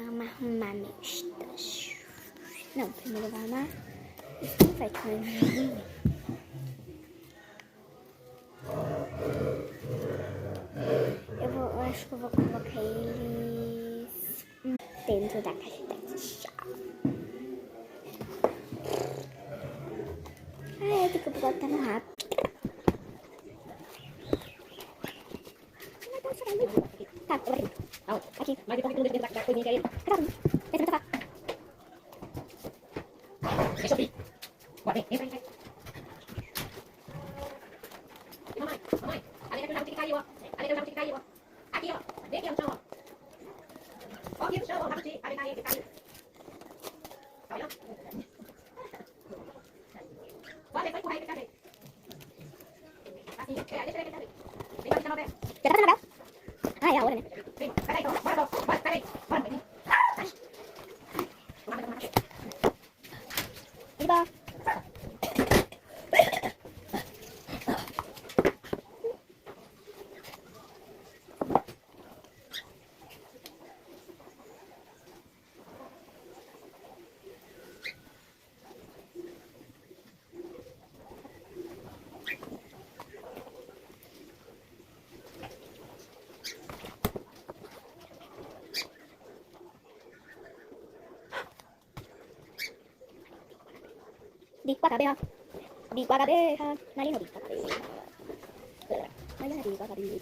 vamos arrumar meu estojo. Não, primeiro vamos arrumar os confetes, mas eu acho que eu vou colocar eles dentro da caixa de chá. Eu tenho que botar no rápido. Tá, eu vou aqui. Aqui. Mas depois que tu dentro da coisinha que é ele. Cadê o Deixa eu vir. Bora, vem. Mamãe. Ali naquele jabuti que caiu, ó. Aqui, ó. Vem aqui no chão, ó. Ó, aqui no chão, ó. Jabuti. Ali caiu. Tá vendo? Bora, depois empurrar ele, cadê? Assim, deixa ele. Vem pra ficar no pé. Já tá fazendo a bela? Ah, é a hora, né? Vem, peraí, então. Bora, peraí. Bora, vem. Iba. Di qua cabeha, Marino di qua cabeha. Marino di qua cabeha.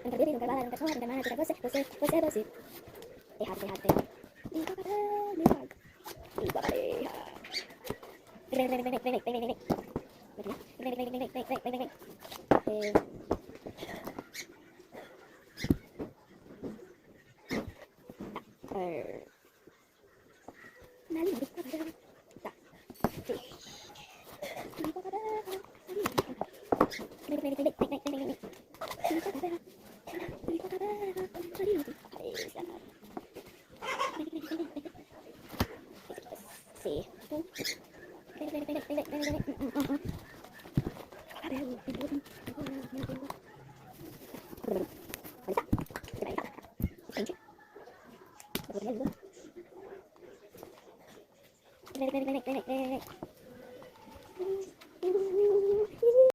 Nunca bebi, nunca bala, nunca chora, nunca nada, você. Errado. Vem. Certo.